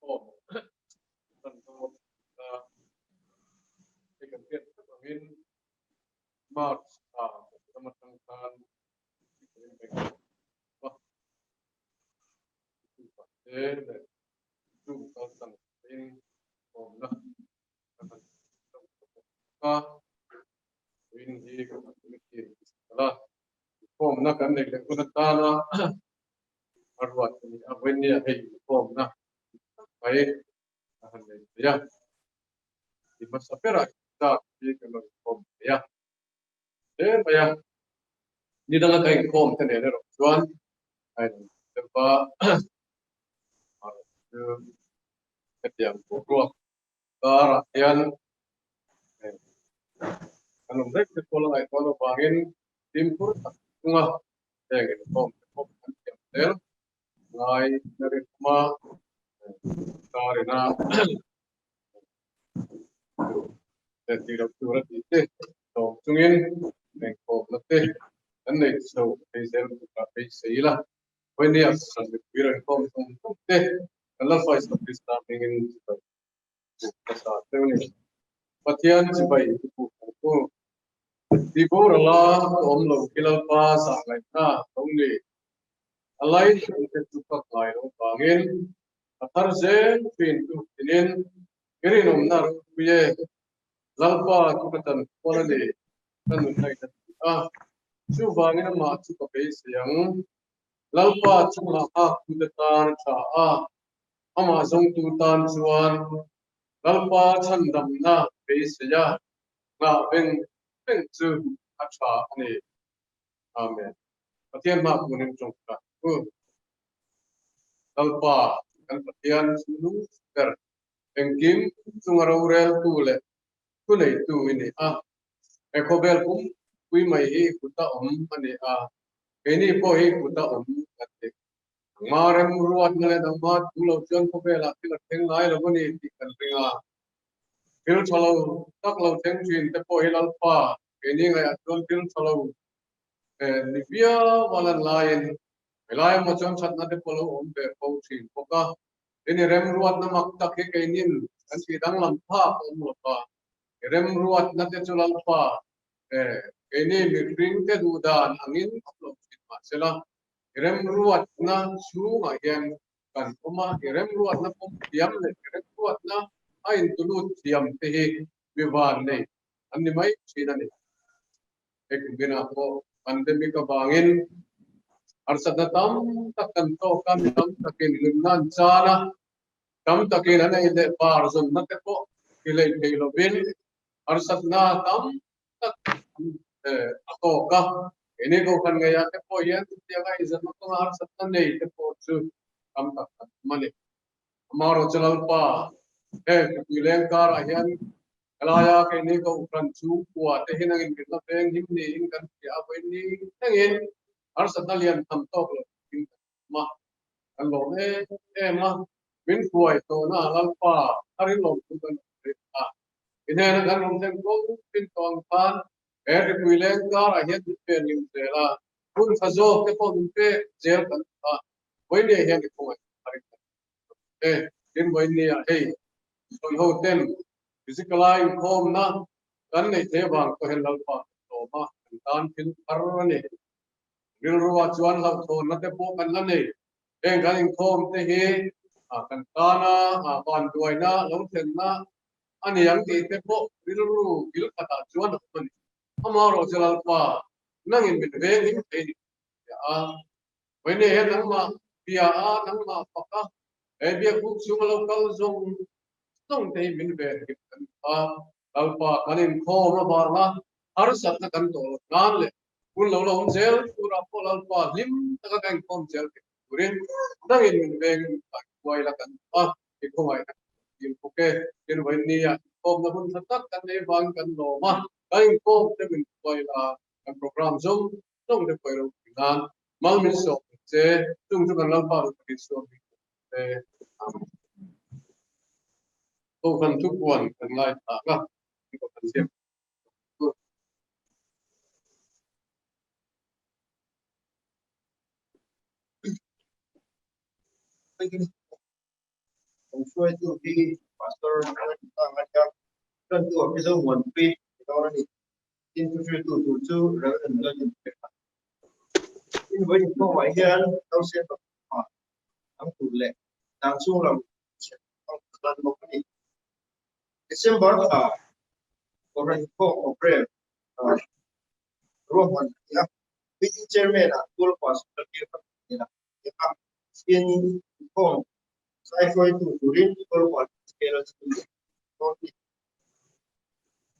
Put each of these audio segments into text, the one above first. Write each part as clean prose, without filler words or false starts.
Inkhawm Ṭantu cái cần thiết các bạn nên mà sama tangkan itu tentang ini omna ini kalau omna kan nek kuna tana arwat ini awenni ai omna baik ya di masa perak kita di kalau om ya ya di dalam kain om tene ro tuan ai tempa hrethiam pokok hrethiam kalau mereka sekolah ai kalau bangin timpur tengah yang om hrethiam del ngai dari rumah karena tidak surat itu tungin mengkop nanti ane so hazel buka sila when dia sampai biar kom tungte kalau faiz kita ingin kasih ini Pathian Biak Inkhawm di bawah om lo kilal pas sangat na tungni alai untuk tupak lain bangin atar zen pintu inin kirim omnar puye lalpa tukatan polane kan nai Subangin ma chupa base yang lalpa chuma kudatan cha ama zong tutan chuan lalpa chandam na base ya nga ben chu acha ani amen Pathian ma kunin chongka lalpa kan Pathian sunu ker engkim sungarurel Thuhriltu ini ekobel pun kui mai hi kuta ani ini po hi kuta kate marem ruat ngale dama tulo jon ko bela tila teng lai lo ni ti kan ringa pil chalo tak lo teng chin te po hi lalpa ini ngai aton pil chalo ni bia walan lain melai mo chon chat na te polo be po chin poka ini rem ruat na mak tak ke inin kan si dang lam pha lo pa rem ruat na te chulal pa ini mikring te dudan angin upload ma sela rem ruat na sunga yang kan kuma rem ruat na pom tiam le rem ruat na ain tulut tiam te hi vivan ne anni mai china ne ek bina ko pandemic bangin arsadatam takan to kam tam takin limnan chana tam takin ana ide par zon na te ko ile kilo bin arsadna tam tak aṭanga ini ko kan gaya te po yan te ga izan ko har satna nei te po chu kam tak mane amaro chalal pa kuileng kar ahian kalaya ke ni ko kan chu kwa te hinang in bitna peng him ni in kan ya po ni tengin har satna lian tham tok lo ma kan lo ma min kuai to na lal pa harin lo tu kan ini kan lo teng ko pin tong pan kuilen kar ahian pe nim tela kun fazo ke po pe zel kan boine hian ke ko din boine ya so ho ten physical Inkhawm na kan nei te bang ko hen lal pa to ma tan pin arane bil ruwa chuan lau to na te po kan la nei kan Inkhawm te hi kan kana ban duai na lo ten na ani yang te po bil ru bil kata chuan ni amaro jalal pa nangin mit veng him te ya wene he nangma pia nangma paka bia ku sungalo kal zong te min ve him alpa kanin Inkhawm ba na har sat na kan to nan le kun lo lo zel pura pol alpa lim ta ka Inkhawm zel ke turin nangin min veng wai la kan ko mai yin ko ke yin wai ni ya Inkhawm na hun tak kan ne bang kan lo ma Inkhawm te min wai la kan program zong te koi lo nan mal min so che tung kan lam pa ki so to kan tu kuan kan lai ta ga ko kan sim Inkhawm Hruaitu hi pastor Lalrinsanga Ṭantu hi Zomuanpuii in Thuhriltu duhthu Lalrinsanga in với Inkhawm ai hian đâu sẽ có ang tule đang chung làm ang lan mo ni December orang Inkhawm operate Roman ya meeting chairman tul pastor ki ya in Inkhawm sai foi tu durin tul pastor scale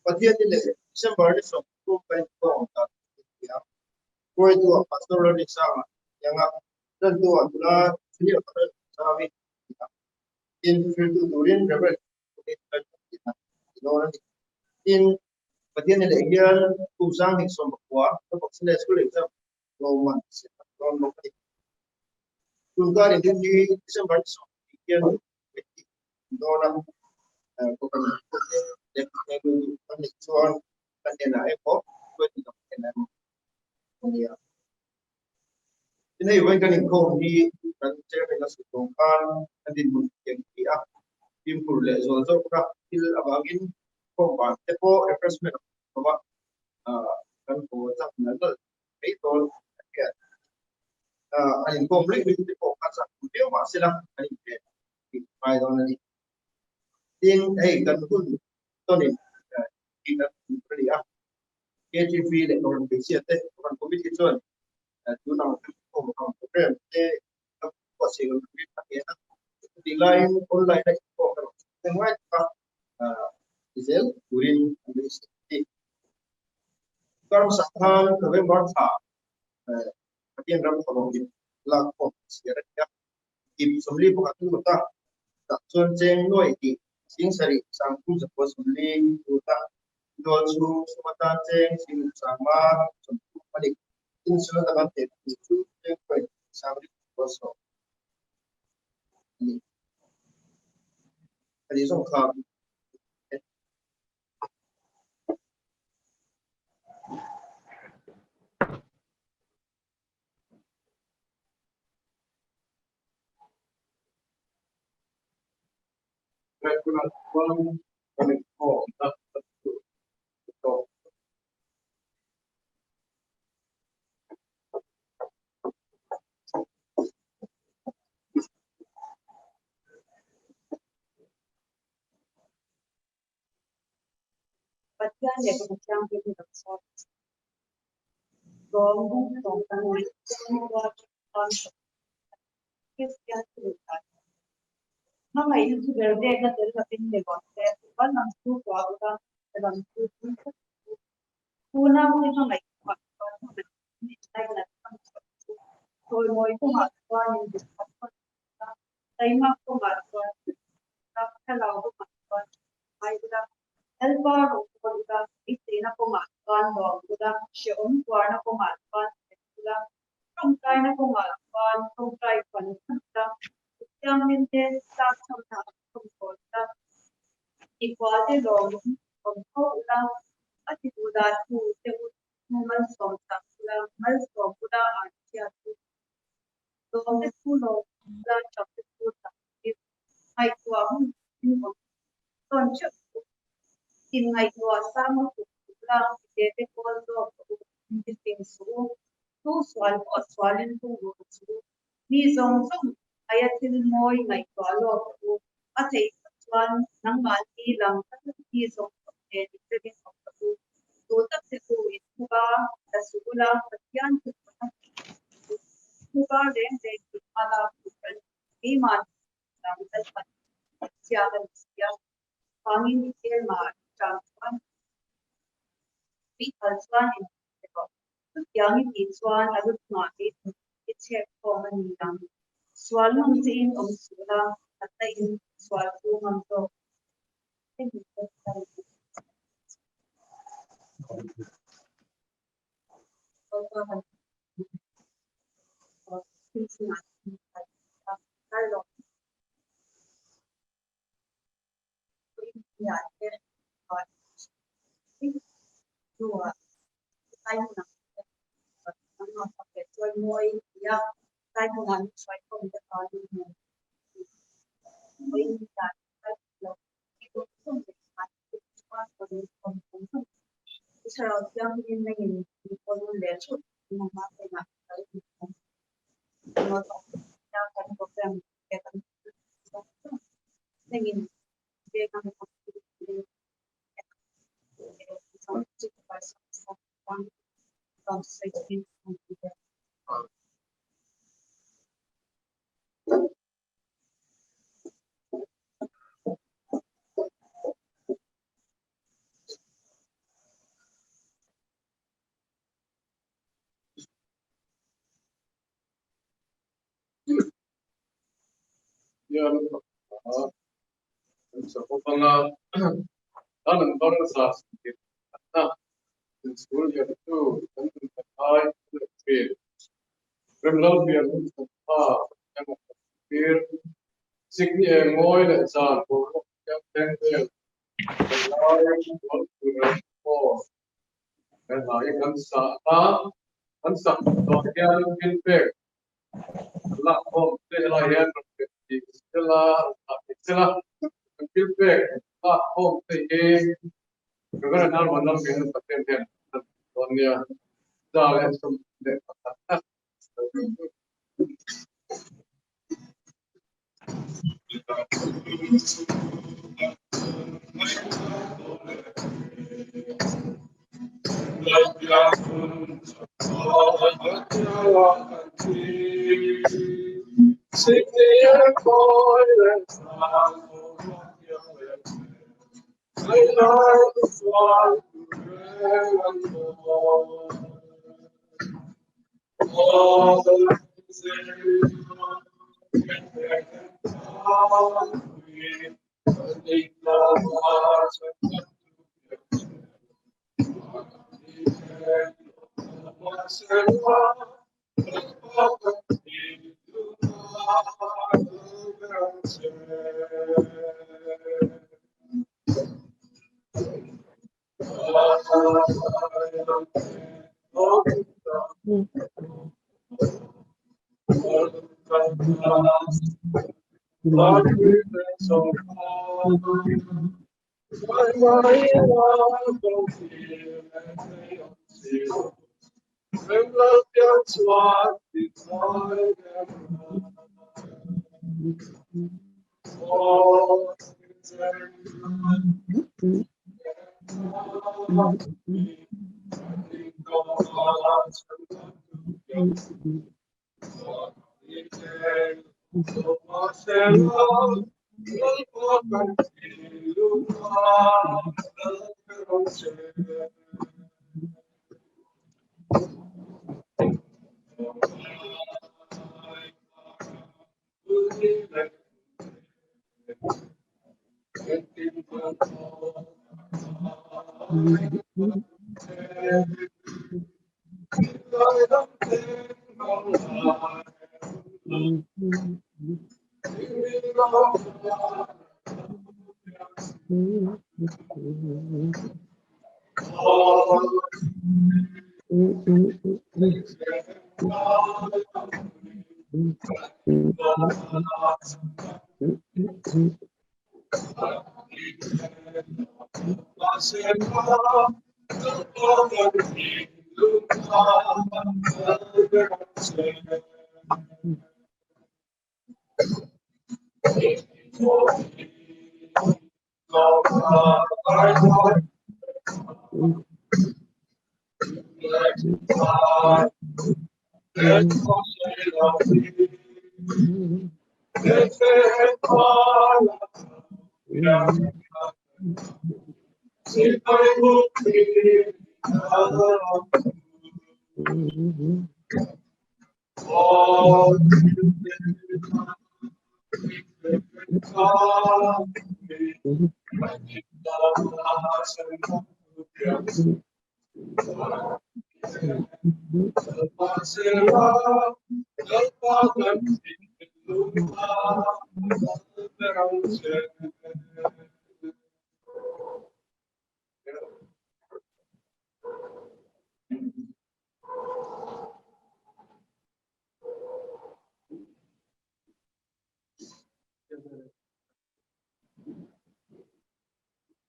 Pathian ni le December ni so tu pen Inkhawm ta ya foi tu pastor Lalrinsanga yang Ṭantu atula thlirtuten sawi in Thuhriltu durin rebel in Pathian ni le hian tu sang hi som kwa to box le school exam Roman non mo ni tunga ni di December so hian dona ko kan ko le ko ni chuan kan na e ko ko ni kan na ni ya ini when kan Inkhawm hi kan chairman na sutong kan din mun yang ia impur le zo zo ka il abagin ko ba te ko refreshment ko ba kan ko ta na lo pe to ya anh Inkhawm le ni ko ka sa ku dia ma sila ani pe mai don ni tin hey kan ku to ni kita beli KTV le ko be sia te kan ko bi ti chon tu na ko ko program te ko se ko bi ta ya di line online le ko ko ngoi ka diesel urin university karam sathal November tha Pathian ram ko bi la ko sia ya kim somli ko atu ta ta chon cheng noi ki sing sari sang ku sa ko somli tu ta do chu sumata cheng sing sama sompu malik in sura ta kan te chu cheng ko samri ko so ni ani song kha regular one kan Inkhawm ta to Pathian le ko chang ke ni so dom bu dom ta ni ko on ke sia tu ta ma mai tu de de ka ter ka tin le ko te ban nam su ko ka ban su ku na mu ni ma mai ko ni ai na thôi ngồi ko ma ko ni di ko tai ma ko ma ko ta ka la ko ma ko ai da Elva Rokuda Itina Pomatkan Boguda Shion Guarna Pomatkan Tekula from China Pomatkan from Taiwan Yamin Sat from Kota Equality Long from Kola Atituda to Human from Takula Mals Boguda Artia to the Kulo the Chapter if I to a in my some lang dete ko do interesting so to swalin to so ni song song ayatin moy my ko ko atay swan nang mati lang ni song de interesting so to tak se ko ituba ta sugula patyan tuba de ala ni man lang tal siya pangin ni ma Transwan Alswan in Yang Itzwan Alutmati, it's a common young. Swallow in Sula at the in Swallow Manto. Dua, saya nak pakai cuai moi, ya, saya dengan cuai pun dekat Yan sa avanga dalam bangsa sedikit nah school yang itu dan terkait dengan criminal biar yang bir signi ngoi le san ko yang tengel dan hai kan sa to yang bin pe la ko te la yan istilah bin pe la ko te Juga nak mana minum paten dunia jalan semua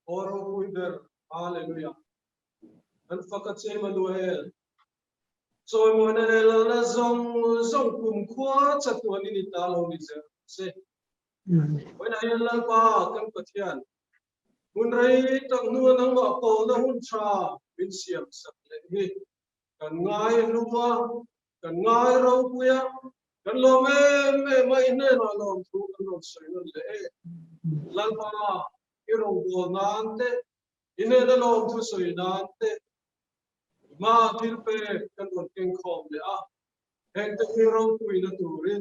oro puider hallelujah an fakat se manuel so mo na la zong kum khwa chatwa ni ta lo ni se when I la ba kan pathian mun rei tak nu nang ma ko na hun cha bin siam sak le hi kan ngai ruwa kan ngai ro puya kan lo me mai ne na lo thu kan lo sai le lan ba iro go nante ine na lo thu sai nante ma thil pe kan lo king khom le a heng te iro pui na tu ri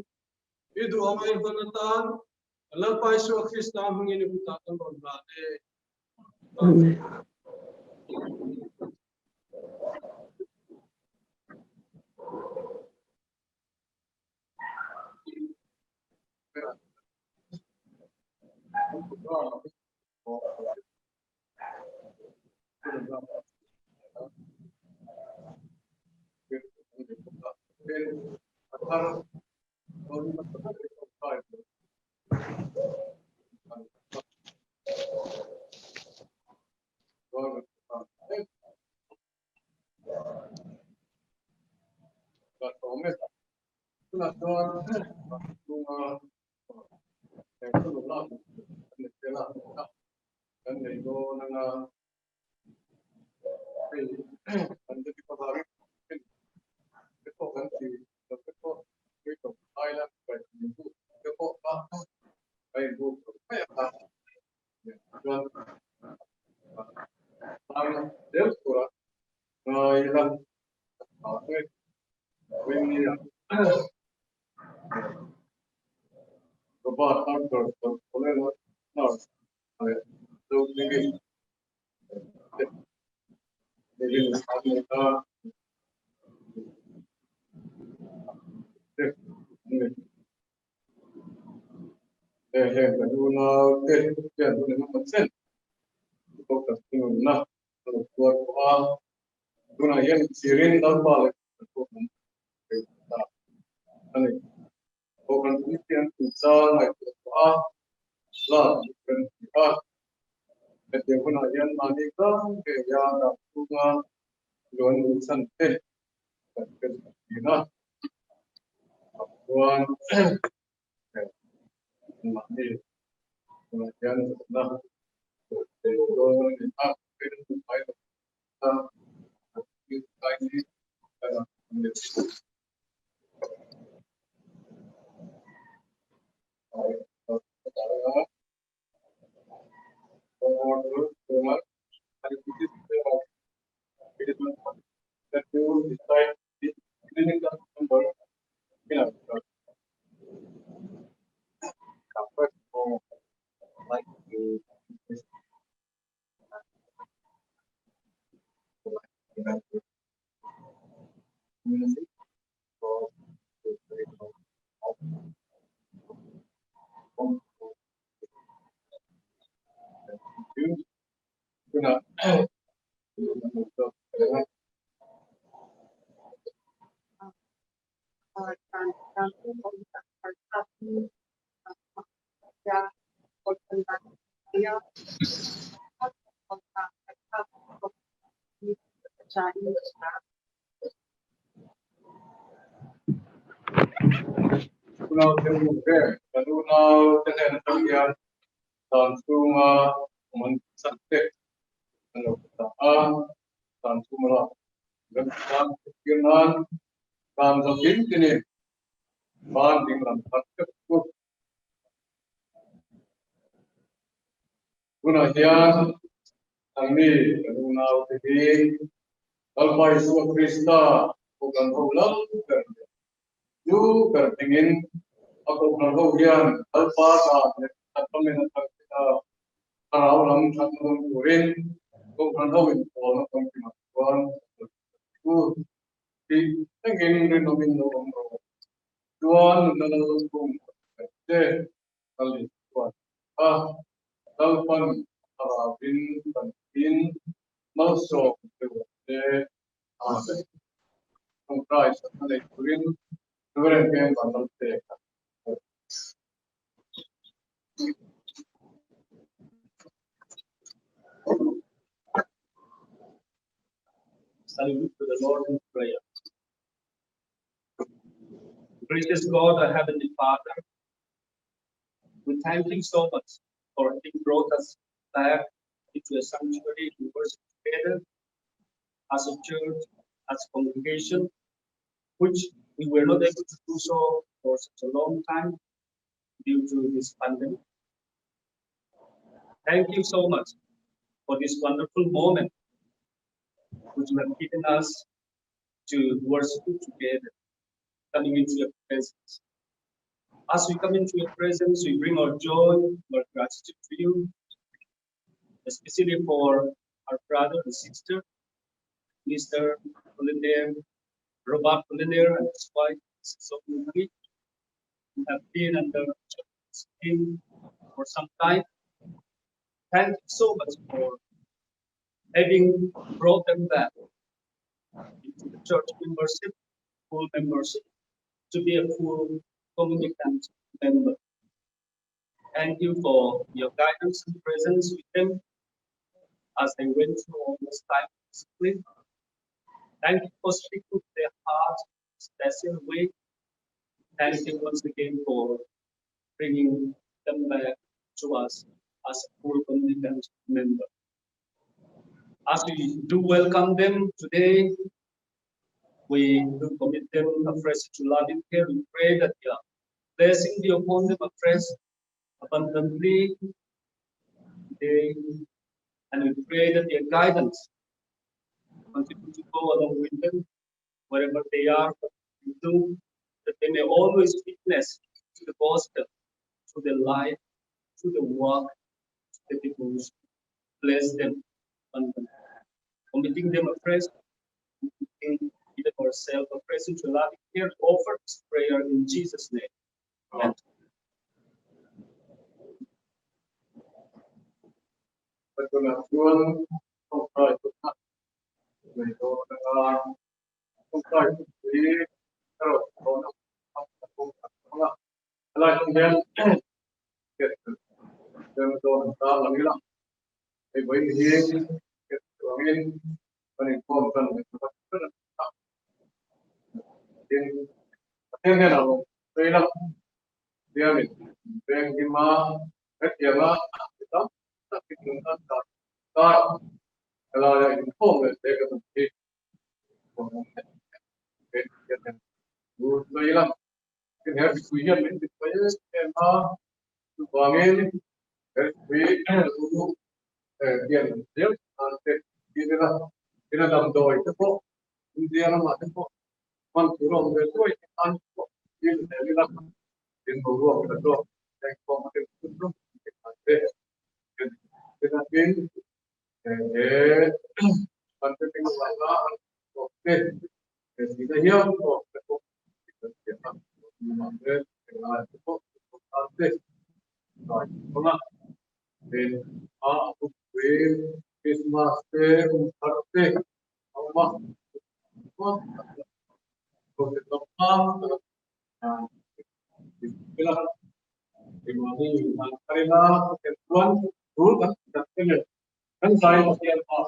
idu amai banatan lan pai so krista mungini buta kan lo na de Sirin dan balik bukan Christian pusat atau lah bukan kita ketika pun ajan manika kerja dan bunga luar urusan teh kita tuan mati kemudian setelah itu kita berjumpa kita ini Pulau Zomuanpuii, Pulau ṭhen Ṭantu mensantet, kalau Ṭantu malah dan kemungkinan dan mungkin ini dengan takut Gunahian kami Pulau ini kalau Yesus Kristus bukan ulang you bertingin aku berhujan alpa atau menentang kita kalau orang satu kurin aku berhujan kalau orang kemajuan itu tingin renomin orang tuan dalam hukum kali tuan talpan arabin tanpin masuk ke comprise kali kurin During game bundle take. Shall we look to the Lord in prayer? Gracious God, our Heavenly Father, we thank you so much for having brought us back into a sanctuary to worship together as a church, as a congregation, which we were not able to do so for such a long time due to this pandemic. Thank you so much for this wonderful moment which you have given us to worship together, coming into your presence. As we come into your presence, we bring our joy, our gratitude to you, especially for our brother and sister, Mr. Polinaire, Robert Polinaire and his wife, Zomuanpuii, who have been under skin for some time. Thank you so much for having brought them back into the church membership, full membership, to be a full communicant member. Thank you for your guidance and presence with them as they went through all this time physically. Thank you for speaking to their hearts in a special way. Thank you once again for bringing them back to us as a full communicant member. As we do welcome them today, we do commit them afresh to loving care. We pray that your blessing be upon them afresh, abundantly today, and we pray that your guidance continue to go along with them wherever they are, what they do, that they may always witness to the gospel, to the life, to the work, to the devotion. Bless them abundantly. Committing them afresh, committing even ourselves afresh into loving care, offer this prayer in Jesus' name. Amen. Tuan Thuhriltu Thuhriltu di terus kalau kemudian dan kita lagi lah baik ini kita ingin menginformkan Pathian lah saya lah dia ni BMPC Pathian kita kita kalau ada Inkhawm saya kata Baiklah, kita harus kuliah ni supaya tema bangun dari dulu dia nanti kita dalam doa itu kok dia nama itu kok manturong itu itu kan kok dia lah dia bawa kita doa yang komunikasi itu kita pun nanti tinggal lama oke kita hilang kok kita mengambil dengan itu nanti Nah, dan aku Christmas birthday, Allah, kita bilang, dimana karena ketentuan dulu kan tidak kena, kan saya masih apa,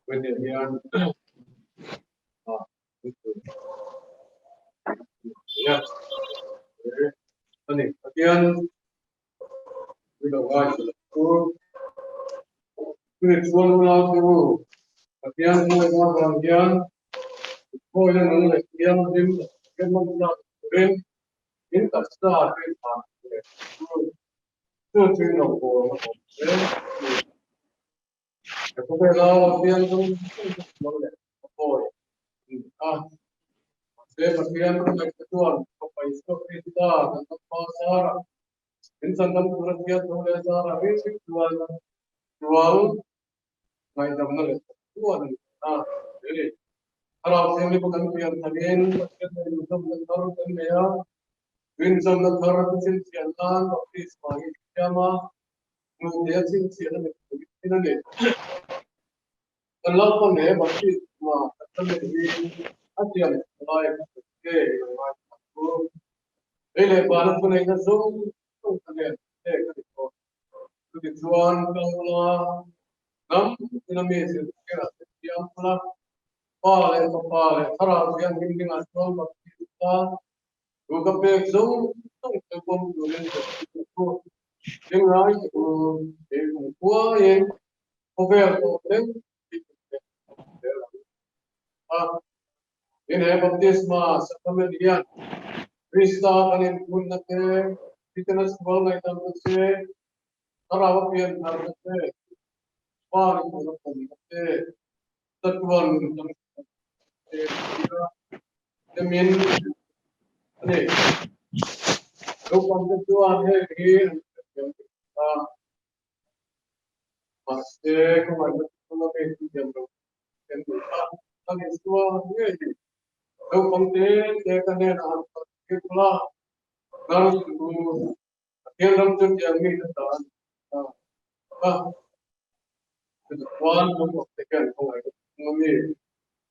When they are yeah, Ani Pathian with a wife to spiritual to Pathian who is not one young, who is not young, him, in the start, two things of war. The Popera Pathian boy. Saya Pathian like the one of my stock is that and the Pasara. In some Puratia, Tulesa, basic dual, my governor. Really. Around semi Pukampian again, but the third and Maya, wins on the third since Yalan of this Mahitama, no, they are since Yalan. The love for name of this Pathian, like, okay, really, Banapun in the Zoom, again, take it to the Juan Kamala, in a maze, Yampla, Pale, Pale, Haras, young giving us one of the look up a Zoom, don't come to the right, poor, over them. In a baptisma, Sakamedian, Rista, and in Punate, Fitness, well, like I'm to say, Arabian, I'm to say, far into the that one, the mean, look on the two on here, mistake, my general, and is to a look on the take a net on the now to get them to the meet the one of the can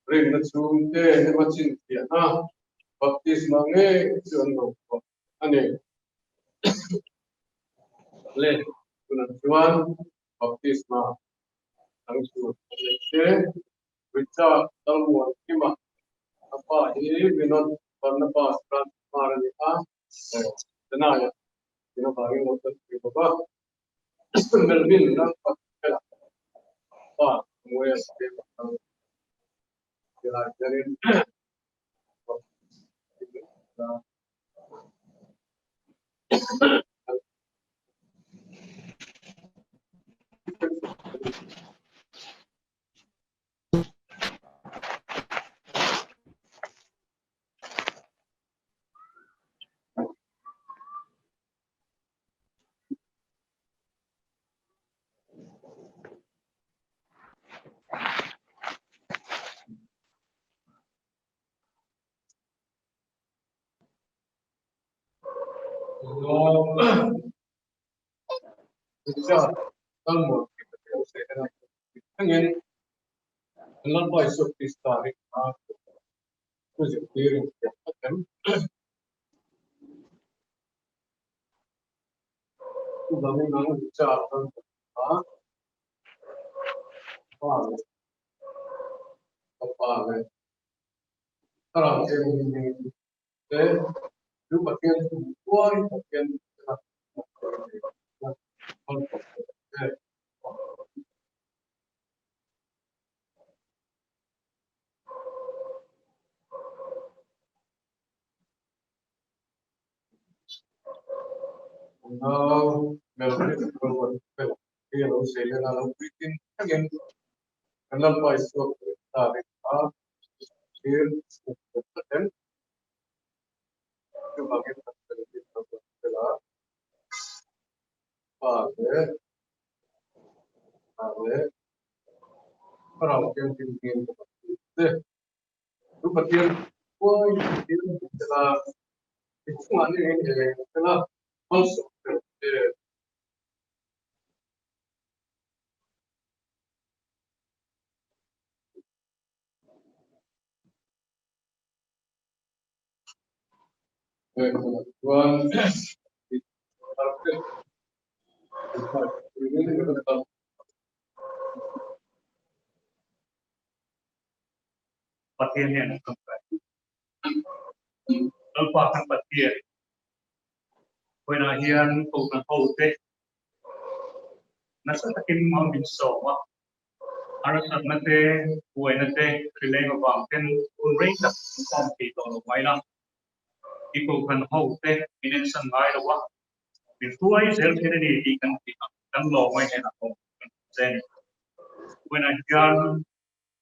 bring the zoom there, the machine here. Baptism mange jono ane le tuan baptisma angsu le vicha talmuan kima apa ini binot karena pas transparan ya tenaya ini bagi motor itu apa melvin dan pakela apa mulai sekarang jadi bisa talmuan kita saya ingin melampaui sukses tarik project clearing kan kami memang bicara tentang apa sekarang saya ingin itu bagian semua bagian now melodic global hello saya dalam bikin again melampaui sukses tarik here dan itu bagian lệ bắt đầu tìm kiếm lúc Pathian ôi Pathian là cái phương án này là also one Pathian yang kembali. Lupakan Pathian. When I hear Tuhan Hruaitu, nasa takin mau binsoma. Arasat nate, buay nate, kilay mabangken, unray na kompito no maila. Tuhan Hruaitu, minensan ngai lawa. Before I self identity kan lo may henako. Then when I hear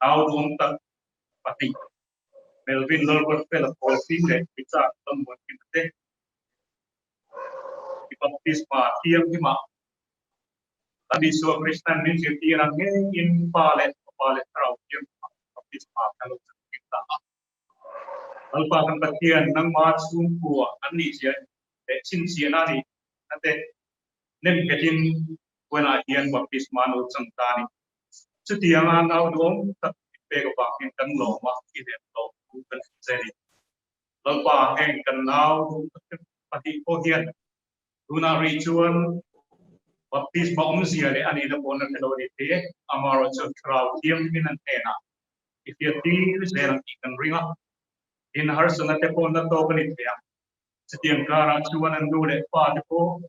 how don't pati Melvin Lord fell for thing bisa temuan kita di baptisma tiang lima tadi suah Kristen min tiang in palet terau tiang baptisma kalau kita alpa kan Pathian nang masuk gua ani sia sin sia nani ate nem ketin when ahian baptisma no sangtani setiang angau dom tak pega pakin kan lo mak ide lo kan seni Lalpa heng kenal pati kohian guna ritual baptisma umsia le ani da pona kelori te amaro so crowd tiam minan tena if you think serang ikan ringa in har sunga te pona to bani te setiang kara chuan an dule pa te po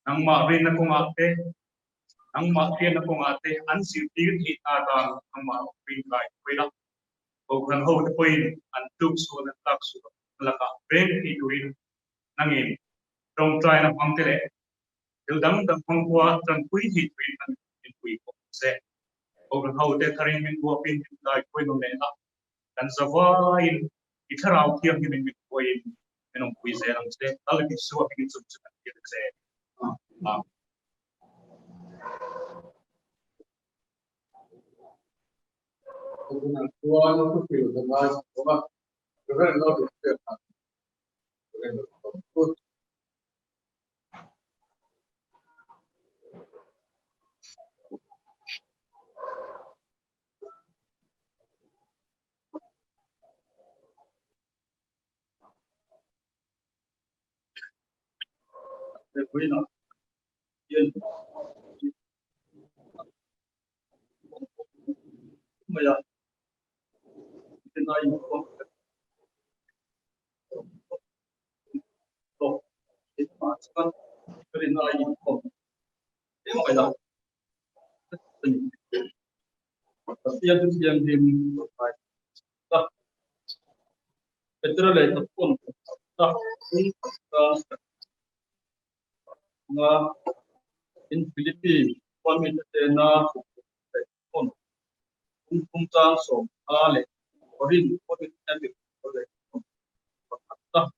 nang ma rin na kungate nang ma kien na kungate an sitir ti ata nang ma rin kai kuila bukan ho te poin an tuk so na tak so laka ben ituin nangin trong trai na pangtele dang dang pangwa tan pui hi pui tan in pui ko se bukan ho te tharin min ko pin kai pui no ne na kan zawain itharau thiam hi min poin enong pui se lang se al ki so ki chu chu ki se one to feel the last one. The very not is there. Good. Quý nó yên bây giờ trên đây không có cái mà con cái này không thế bây giờ tình tiên phải đó cái này là tập quân đó nga in Philippines quan mình na con không trang sổ ale orin có được em được có được đó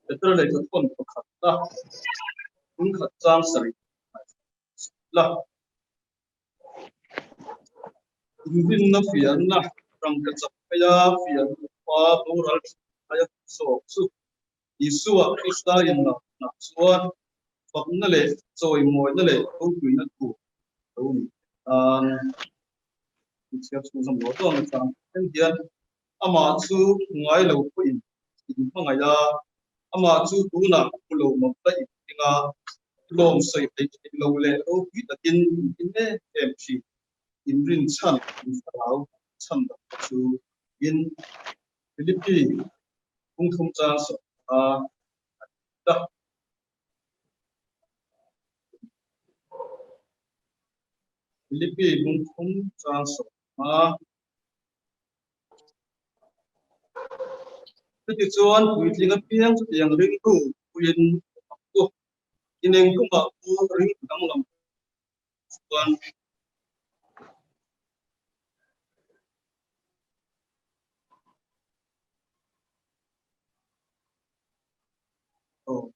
cái này là con khát đó cũng khát trang sợi là Indin na fian na rang ka chak kaya fian pa tural kaya so su isua krista in na suan pak na le choi moi na le ko tui na ku to chia chu sam lo to na chang ten hian ama chu ngai lo ko in ngai ya ama chu tu na ku lo mo ta inga lom sei te lo le o ki ta tin ne em chi in rin chan in sarau chan da chu in Philippines cũng không cha so da Philippines cũng không cha so cái chuan quy trình cái piang cái ring tu quy in ineng kuma u ring dang lam tuan oh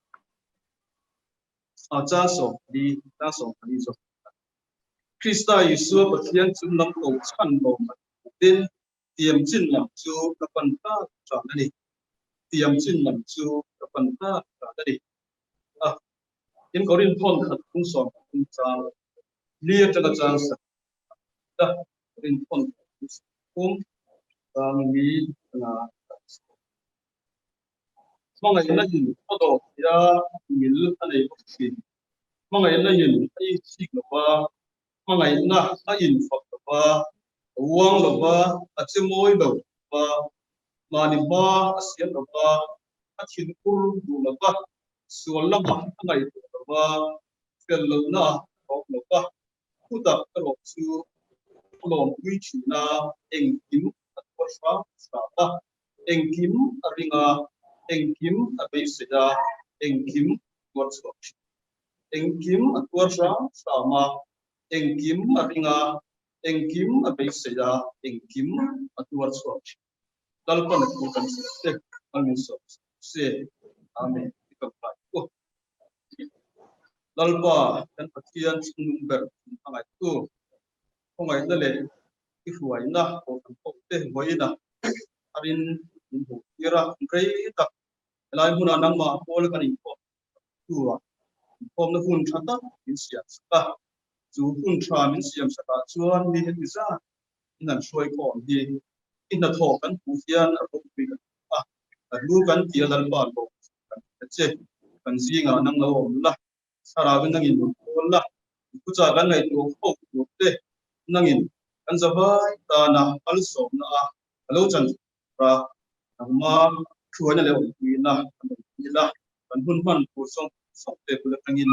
cha so di ta so di so Krista Yesu Pathian chun lam ko chan lo tin tiam chin lam chu ka pan ta cha ni tiam chin lam chu ka pan ta cha ni in korin thon khat kung som kung cha lia ta cha sa ta in thon kung mi na mangai na yin odo ya mil anei si mangai na yin ai si lo ba mangai na a yin fak lo ba wang lo ba a chimoi lo ba mani ba a sian lo ba a thin kur du lo ba sual la ma angai lo ba fel lo na lo ba ku ta ro chu lom wi chu na eng kim a ko sa ba eng kim a ringa eng kim a be se da eng kim wat so eng kim a ko sa ma eng kim a ringa eng kim a be se da eng kim a wat so dal pa na ku kan se amin so se amen ka pa ko dal pa kan pathian sung ber angai tu ngai na le ki huai na ko kan ko te hoi na arin in ho ira grei ta lai huna nang ma pol kan in ko tuwa kom na hun thata in siam sa chu hun thra min siam sa chuan mi he za in an shoi ko hi in na tho kan pu hian a ro pi a lu kan ti dal ba lo che kan zinga nang lo la sara bin nang in ko la ku cha kan ngai to ko ko te nang in kan za vai ta na al so na alo chan ra ma thuan na le wi na ni la kan hun man ko song song te ku la tangin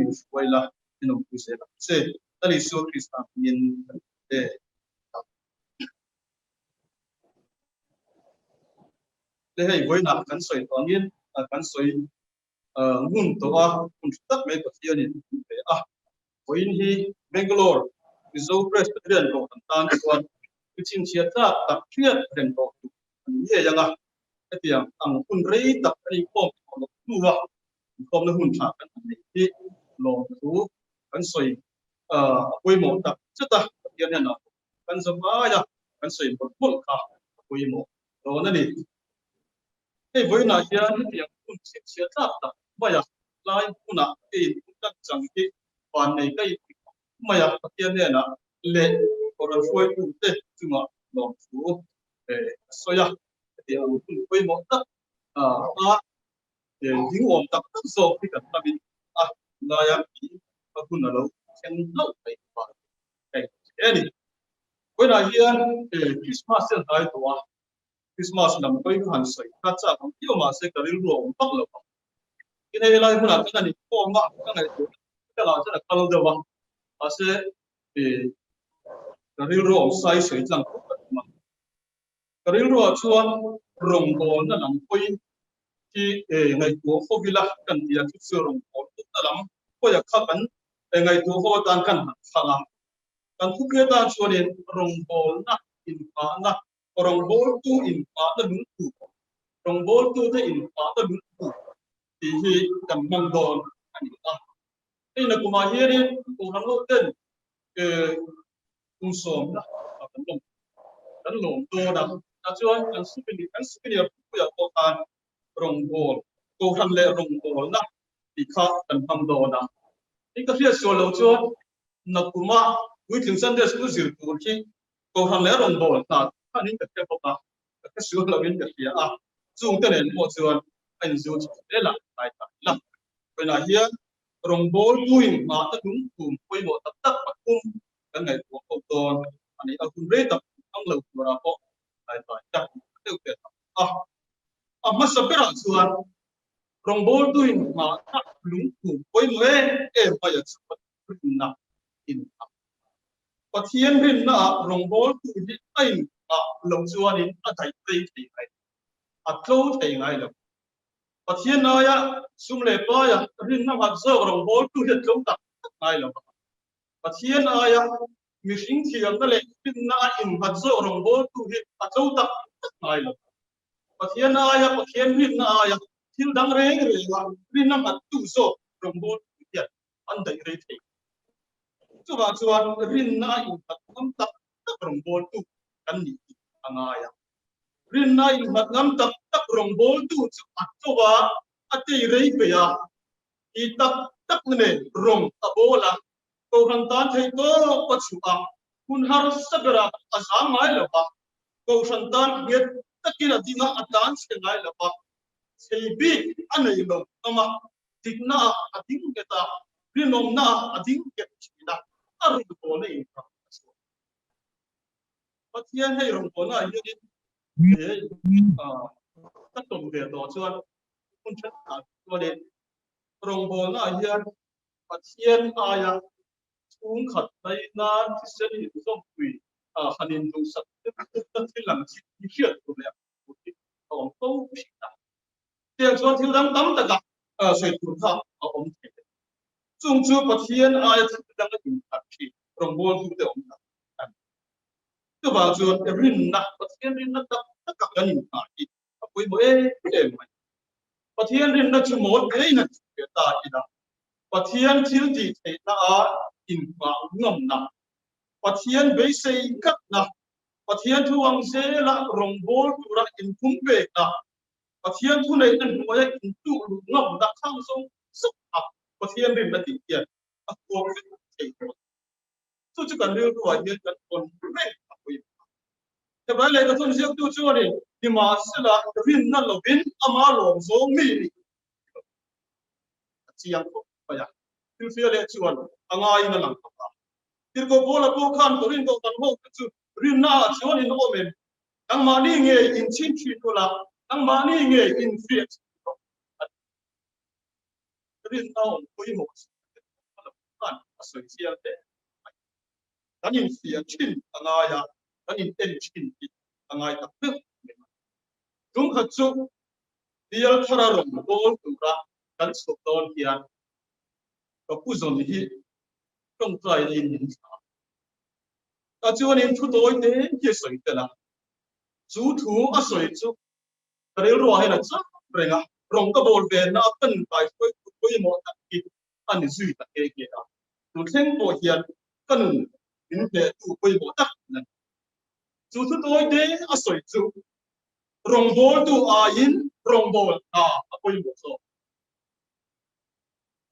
min suai la ino ku se la se tali so krista min e le hei voi na kan soi tangin kan soi ngun to a kun tak me ko fiani pe voin hi Bangalore Mizo Presbyterian ko tan tuan kuchin chia ta tak thiat den ko ye yanga etiang ang kun rei tak ani kom ko tu wa kom na hun tha kan ni lo tu kan soi poi mo tak chata yan na kan sa ba ya kan soi bol bol kha poi mo to na ni ei voi na hian etiang kun chia ta tak ba ya lai kuna ei tak chang ki pan nei kai maya pathian ne na le or foi tu te chunga lo fu soya ti ang kun poi mo ta ding om tak tak zo ti kan tamin la ya ki pa kun na lo chen lo pai pa kai ani koi na hian Christmas sen dai to wa Christmas nam koi han soi ka cha kam yo ma se ka ril ro pak lo ki nei lai huna ka ni ko ma ka ngai to ka la cha ka lo de wa ase karil ro sai sei chang ko ma karil ro chuan rong bo na lam koi ki ngai ko ho vila kan dia chu chu rong bo ta lam ko ya kha kan ngai to ho tan kan khanga kan khu ke ta chuan in rong bo na in pa na rong bo tu in pa na lu tu rong bo tu te in pa na lu tu ti hi kan mang don ani ta ai na kuma hi ri ko han lo ten tung som na kan lom to da ta chuan kan supini pu ya to kan rong bol to han le rong bol na ti kha kan ham do na ni ka hria so lo chuan na kuma wi tling san des ku zir tu ki to han le rong bol na kha ni ka ke pa ka su lo win ka hria chung te nen mo chuan an zu te la tai ta la pe na hian rong bol tuin ma ta dung tum poi mo tak tak pa kum kan ngai ko ton ani a kun re tak ang lo ra ko tai tai tak te te masa pera chuan rong bol tuin ma ta lung tum poi mo ma ya chuan na in pathian rin na rong bol tu ni ai lo chuan in a dai thei thei a tlo thei ngai lo Pathian aya sumle paya rin na hat zo rong bol tu het lo tak ngai lo Pathian aya mishing thiam na le tin na in hat zo rong bol tu het atlo tak ngai lo Pathian aya pathian rin na aya thil dang reng wa rin na hat tu zo rong bol tu het an dai re thei chuan rin na in hat am tak rong bol tu kan ni angaya rin na in hat ngam tak rong bol tu chu atwa ati rei pe ya I tak ne rong abola ko han tan thei to pachu a kun har sabra azam ngai la ba ko san tan get takina dinga atan se ngai la ba sei bi anai lo ama tikna ating keta rinom na ating ket chida aru ko ne ka pathian hei rong ko na hi ni ta tom de to chuan kun chat ta ko de rong bo na hian pathian aya chung khat dai na sen hi Zomuanpuii hanin du sak ta thilang chi hiat ko le ông câu ta tiền cho thiếu đám tắm ta gặp sợi thủ thọ ông thế chung chưa Pathian ai thì đang cái tình trạng gì rong bol cũng được ông ta cái bảo chuột cái rin nặng Pathian rin nặng tất cả cái nhìn phải với mỗi cái mà Pathian rin nặng chỉ một cái này cái ta chỉ là Pathian thiếu gì thì ta in vào ngầm nặng Pathian bế xây cắt nặng Pathian thu ang se la rong bol tu ra in phung be ta Pathian thu nei nan mo ya in tu ngam da khang song suk a Pathian rin na ti tian a ko ve thei ko tu chu kan riu ruai ni kan kon ve a ko te ba le ka thon siak tu chu ni ni ma se la rin na lo bin ama lo zo mi ni chiang ko pa ya tu fia le chuan anga ina lang ka tir ko bola ko khan ko rin ko kan ho chu rin na chuan in omen ang mani nge in chin chi to la ang mani nge in fiat rin na on pui mo kan asoi chial te kan in fiat chin anga ya kan in ten chin anga ta pe tung khat chu dial thara rom bol tu ra kan so ton hian ko pu zon hi tong trai in ta chuan in thu toi te ye soi te la duhthu a soi chu re ro hai na cha renga rong ka bol ve na pen pai koi mo ta ki an zui ta ke da tu thleng po hian kan in te tu koi mo ta na chu thu toi te a soi chu rong bol tu a in rong bol na a koi mo so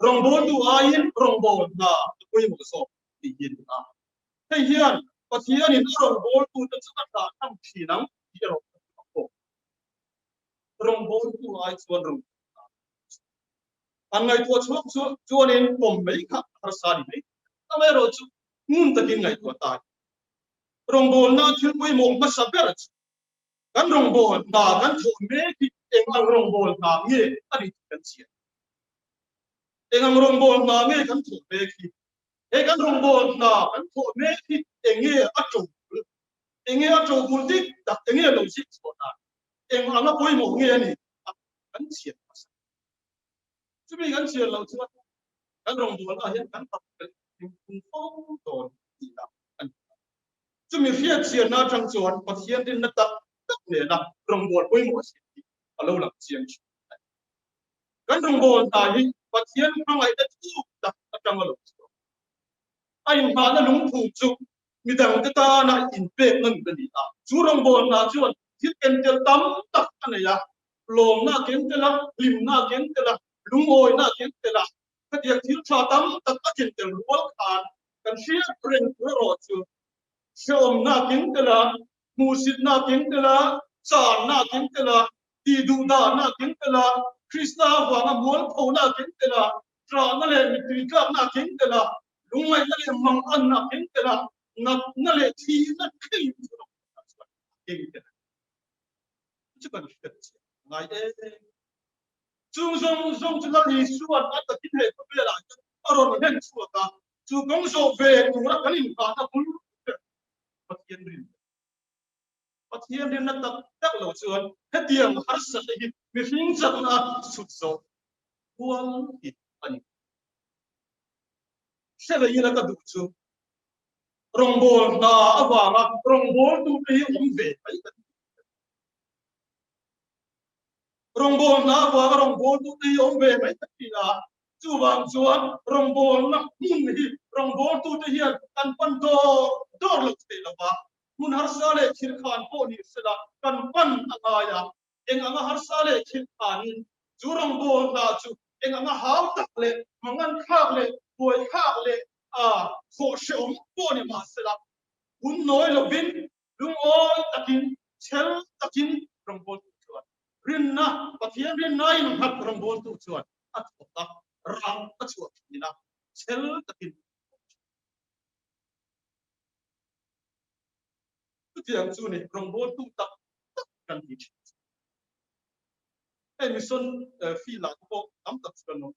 rong bol tu a in rong bol na a koi mo so ti yin na hei hian Pathian in rong bol tu ta chu ta tham thi nang ti ro rong bol tu ai chuan rong an ngai tu chuan in pom mai kha har sa ni mai ta mai ro chu mun ta kin ngai tu ta rong bol na thil pui mong ma sa ber kan rong bol na kan thu me ki eng ang rong bol na nge ani kan chi eng ang rong bol na nge kan thu me ki e kan rong bol na kan thu me ki enge a chu bul dik ta enge lo si so na eng ang pui mong nge ani kan chi chu mi kan chi lo chu kan rong bol na hian kan tak kun phong ton ti da chu mi fiat chian na chang chuan Pathian din na tak ne na rong bol pui mo si alo lang chiang chi kan rong bol ta hi Pathian ngai da chu tak atang lo ai ma na lung thu chu mi dang ta na in pe nang da ni ta chu rong bol na chuan thil ken tel tam tak ane ya lom na ken tela lim na ken tela lung oi na ken tela ka dia thil tha tam tak a ken tel rual khan kan sia ren ro chu shom na ken tela musit na ken tela chan na ken tela ti du da na ken tela krishna wa na mol pho na ken tela tra na le mi tri ka na ken tela lung mai na le mang an na ken tela na le thi na khi ken tela chu kan fiat ngai chung chu la ni suan a ta kin he ko be la aron hen chu ta chu gong so ve tu ra kan in ka ta bul Pathian rin na tak lo chuan hrethiam har sa hi mi hring chak na sut so buang it ani sele yila ka du chu rongbol na awanga rongbol tu pe ve ai rongbol na awanga rongbol tu pe ve mai ta chu wang chuan rongbol na mun hi rongbol tu te hian kan pan dor lo te la ba mun har sale khir khan po ni sela kan pan angaya eng anga har sale khir khan chu rongbol na chu eng anga haw tak le mangan khak le boy khak le kho shom po ni ma sela hun noi lo vin lung oi takin chel takin rongbol tu chuan rin na pathian rin nai hat rongbol tu chuan at ta rang a chuak ni na chel takin tu tiang chu ni rongbol tu tak kan ni ai mi son fi la ko am tak kan no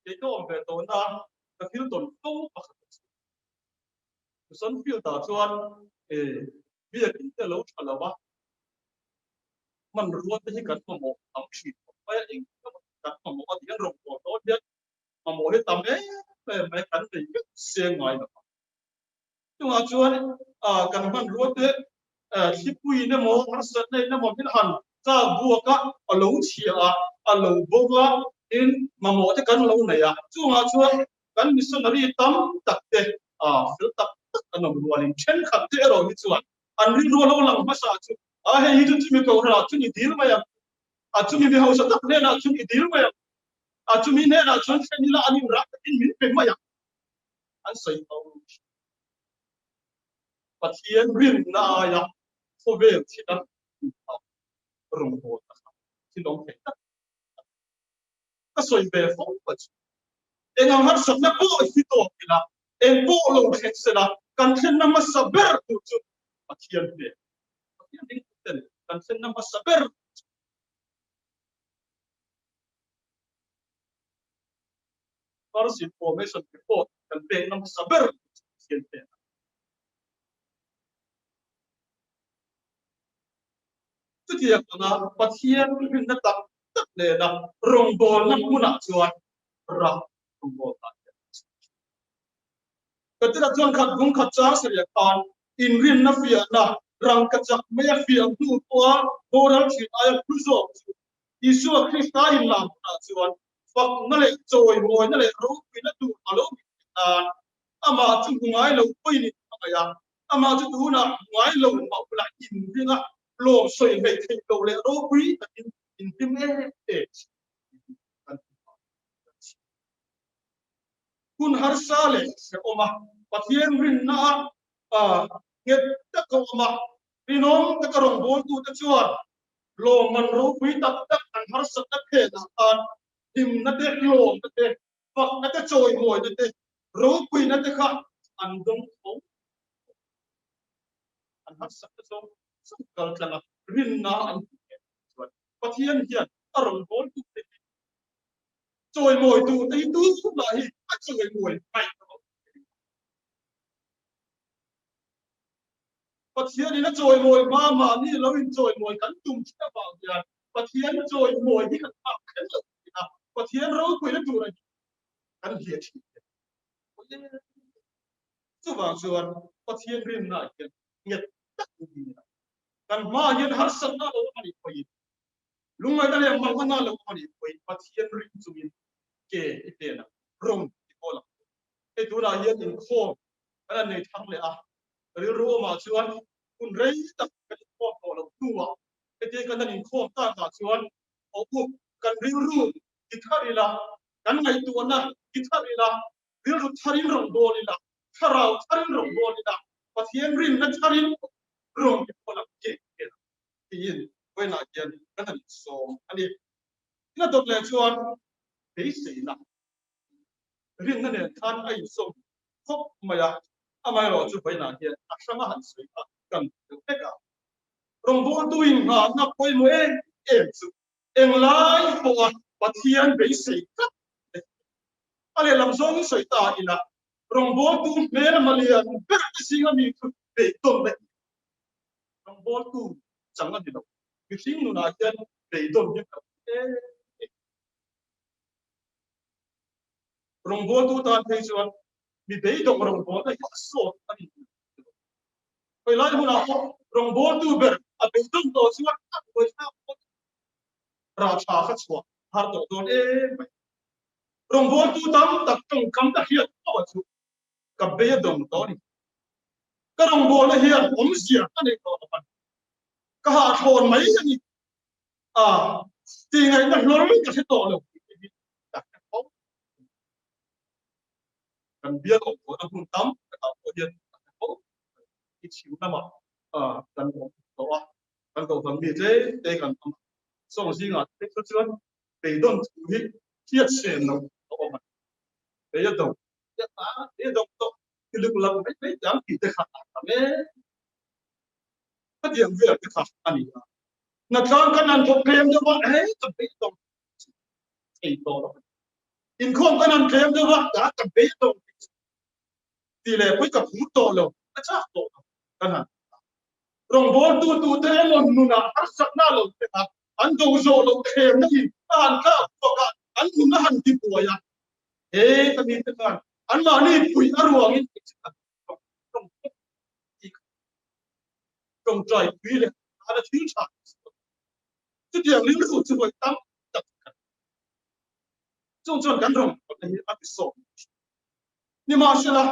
ke to ve to na ka fil ton to pa mi son fil ta chuan bia kin te lo thala wa man ruat te kan mo am chi pa eng kan mo a tian rong ko to dia mà mỗi cái tầm ấy mấy cảnh thì rất xe ngoài mà nhưng mà chuan cần phân ruột đấy khi quy nó mỏ nó sệt này nó mỏ biết hẳn ra bùa cả ở lấu chia ở lấu bông á in mà mỏ cái cần lấu này chung mà chuan cần missionary tắm tập thế phiếu tập anh nằm ruột lên trên khắp thế rồi như chuan anh đi ruột lâu lắm mà sao chứ hay như chúng mình cầu là chúng mình đi mà chúng mình đi học tập nên là chúng mình đi mà chúng mình nên là chúng mình là anh ra in mình phải mà anh say tao bắt hiền riêng na ya phô về thì đó rung hồ thì nó phải tất cái soi về phong vật em ang har sab na po ito kila em po lo hết sila kan sen na masaber tu bắt hiền về hiền din kan sen na masaber First information report kan pe na masaber hiền về tu tiyak na pathian rin na tak le na rongbol na muna chuan ra rongbol ta katira chuan khat gung khat cha sria tan in rin na fia na rang ka chak me fia tu tua boral chi ay kuzo isu krista in la na chuan fak na le choi moi na le ro pi na tu alo ama chu ngai lo pui ni ya ama chu tu na ngai lo ma la in ringa lo soi me thei lo le ro pui in tim e kun har sale se oma pathian rin na nget ta ko oma rinom ta karong bol tu ta chuan lo man ro pui tak tak an har sa ta phe na an dim na te lo na te fak na te choi moi na te ro pui na te kha an dong ko an har sa ta so sam kal tla rin na an pathian hian karong bol tu te choi moi tu te tu su la hi a choi moi mai pathian ni na choi moi ma ni lo in choi moi kan tum cha ba ya pathian choi moi ni kan pa kan lo na pathian ro ko na tu ra kan hi chi chu ba chuan pathian rin na ke nget tak ni kan ma yen har san na lo ma ni poi lunga da le ma na lo ma ni poi pathian rin chu min ke ite na rong ti ko la e tu na yen in kho ana nei thang le ri ro ma chuan kun rei tak kan kho ko lo tuwa e te kan in kho ta ka chuan o pu kan ri ru ki thari la kan ngai tu na ki thari la ri ru tharin rong do ni la tharau tharin rong do ni la pathian rin na tharin rong ti ko la ke ti yin we na yen kan so ani na dot le chuan dei sei na rin na ne than ai so khop maya amai lo chu bai na hian asanga han sei ka kan te ka rong bo tu in ha na poi mo chu eng lai po pathian bei sei ka ale lam zong sei ta ina rong bo tu me na malian per singa mi ku be ton be rong bo tu changa di lo mi sing nu na hian be ton ni ka rong bol tu tan thấy chuan mi be dong rong bol ta so ani koi lai huna rong bol tu ber a be dong to chuan a koi na ra cha kha chwa har to don rong bol tu tam tak tong kam ta hiat to chu ka be dong to ni ka rong bol a hiat om sia ani to pan ka ha thon mai ani ti ngai na hlor ka se to lo kan biak ông có tâm tâm cái có hiện cái chiếu năm kan có phần biệt thế kan xong rồi ngặt cái số chuyện bị đông thì thiết sen nó có mà bây giờ đông cái lực lượng mấy dám thì cái khát mẹ cái điểm về cái khát anh ấy nó cái năng thuộc thêm cho bạn ấy tập bị đông thì to Inkhawm cái năng thêm cho bạn đã tập bị đông thì lệ với cặp hút to lâu nó chắc to cái này rong bol tu thế lo nuna ar sak na lo te ha an do zo lo thêm na hi an ka ko ka an nuna han ti pu ya ta ni te kan an ma ni pui arwang in trong trời quý lệ là thiếu sản cái điểm lý luận của hội tâm trong chuẩn cán rồng có thể áp dụng nhưng mà sẽ là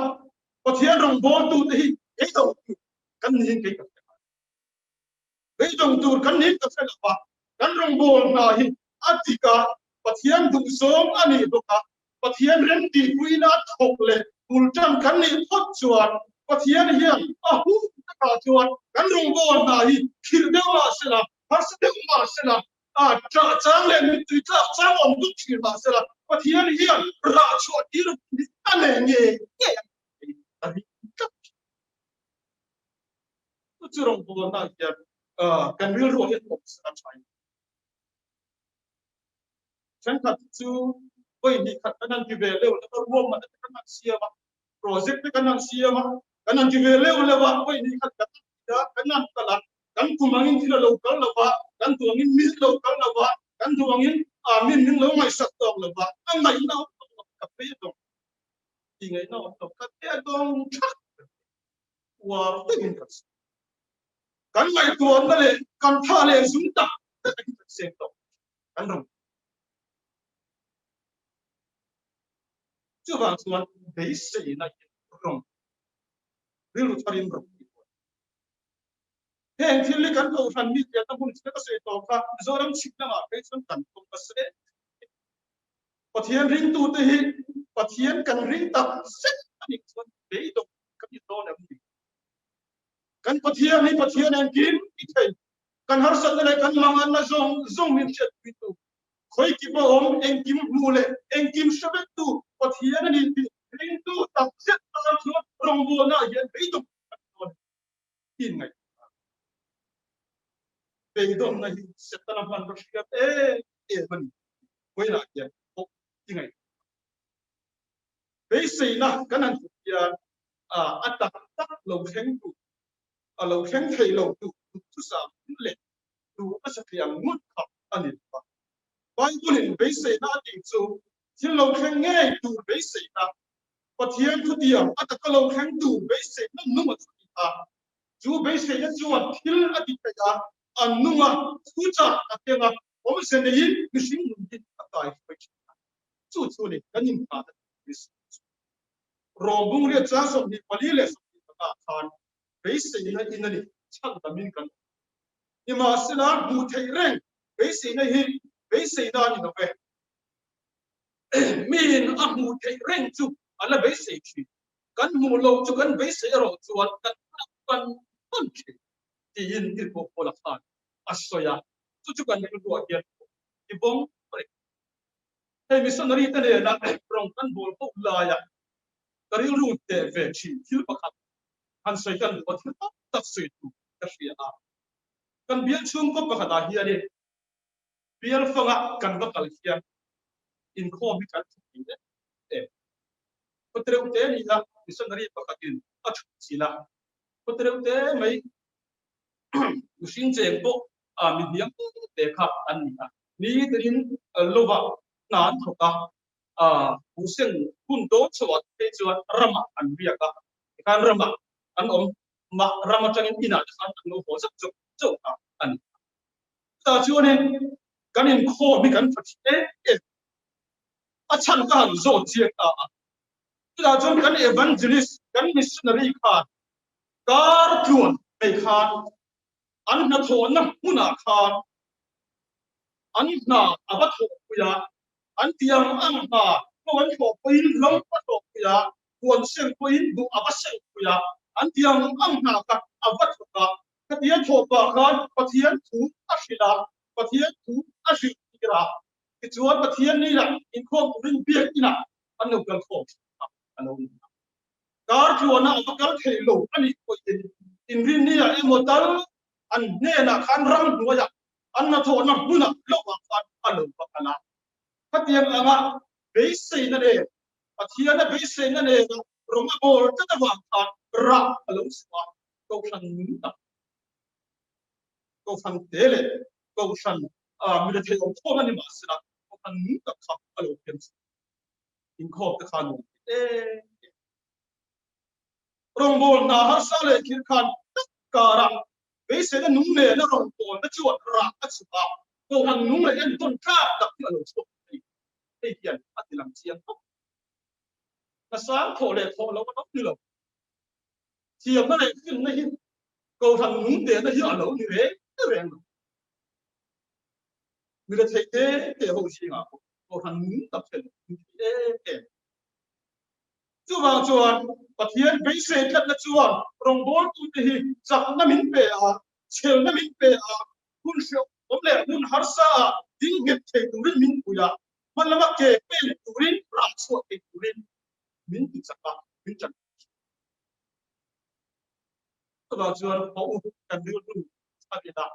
có thiên rồng bol tu thì cái đầu cắn nhìn cái dòng tu cắn nhìn cái phải là cắn rồng bol là hi atika có thiên dung sớm anh ấy đó cả có thiên rèn đi quy na thọc lệ bùn trăng cắn nhìn thoát chuột có thiên hiền hú cả chuột cắn rồng bol là hi khi đeo là sẽ là phát sẽ đeo mà sẽ là trang lên mình tùy theo trang ông lúc chỉ mà sẽ là có thiên hiền ra chuột đi được anh này nghe anh cấp chú rồng bol là hiền cần biết rồi hiện một sự làm saiฉันขัดจูไปนี่ขัดกันนั่งกิเวลเลวแล้วก็รวมมันกันนั่งเสียมาโปรเจกต์กันนั่งเสียมากันนั่งกิเวลเลวแล้วว่าไปนี่ขัดกันกันนั่งตลาดกันตัวมังอินที่เรากันแล้วว่ากันตัวมังอินมิสเรากันแล้วว่ากันตัวมังอินมินนึงเราไม่สักตองแล้วว่าอันไหนเรากับเพื่อนตรงที่ไงเรากับเพื่อนตรงชักว่าตึ้งกันไม่ตัวนั่นเลยกันท่าเลยสุนทรเสียงตรงกันตรง就把说没谁那种，比如他人种，现天你看到他们家他们这个谁多卡，做人吃的嘛，非常感动的是，把天人都得，把天跟人打，谁你说没动，跟你多了没？跟把天你把天人金一天，跟哈生的来跟忙安那种民间运动。可以给我们engkim mule engkim sebet tu patian ni itu tak set dalam surat rombongan yang itu ini itu nahi setelah man bersiap bani koi nak ya ini beisina kanan ya atak lo kheng thei lo tu sa le tu asak yang mut khap ani Bible in basic na ting so thiên lâu khen nghe đủ basic na và thiên thu điểm à tất cả lâu khen đủ basic nó nung ở chú basic nhất chú anh thiên ở đi cái anh nung chú cha à tiếng ông sẽ này cái sinh mục đích tại phải chú này cái nhìn ta rồi bung liệt cha xong đi bali lệ xong đi ta khan basic na in này chắc là mình cần nhưng mà sẽ là đủ thấy rèn basic này basic đó như vậy mình mù thấy rèn chú anh là basic chứ cần mù lâu chú cần basic rồi chú anh cần chứ thì in cái bộ là sao asoya chú cần cái đồ kia thì bông hay missionary tên này là from cần bộ bộ là ya cái root để về chỉ thiếu bạc hắn xây cần bộ thiếu tất xây tu tất xây cần biết chung có bạc đã hiện đi biar fanga kan bakal kian Inkhawm kan ini Ṭantu ni lah missionary pakatin sila Ṭantu mai musim jengbo medium dekap an ni ni tin lova nan thoka usen kun do chawat te chuan rama an biaka kan rama an ma rama changin ina an no ho sak chok an ta chuanin kanin kho mi kan fathi a chan ka han zo chiak ta ta chuan kan evangelist kan missionary kha kar chuan mai khan an na tho na huna khan an na abat ho ya an tiang ang ha kon tho pin long pa tho ya kon sen pin du abat sen ya an tiang ang na ka abat ka ka tiang tho pa khan pathian thu ashila pathian thu ashira ki chuan pathian ni la Inkhawm rin biak ina an no kal tho an kar chuan a bakal thelo ani ko in rin ni a emotal an ne na khan ram duya an na tho na huna lo wa khan alo pakala patiang anga beise na ne pathian na beise na ne roma bol ta wa khan ra alo swa ko san ta ko san tele ko san mi le thelo tho na ni ma sira ko san ta kha alo kem Inkhawm ta khan rong bol na har sale kir khan kara beise na nung le na rong bol na chuat ra ka chupa ko han nung le en ton ka tak na lo chup ei hian atilam chiang na sang kho le tho lo na ni lo chiam na le fin na hi ko han nung de na hi alo ni re reng mi le thei te ho chi nga ko han nung tak chen chu wang chuan pathian beise tlat na chuan rong bol tu te hi chak na min pe a chel na min pe a kun sho omle mun harsa ding get the turin min puya malama ke pe turin ra chu te turin min ti chaka min chak chu wang chuan au kan du tu sakita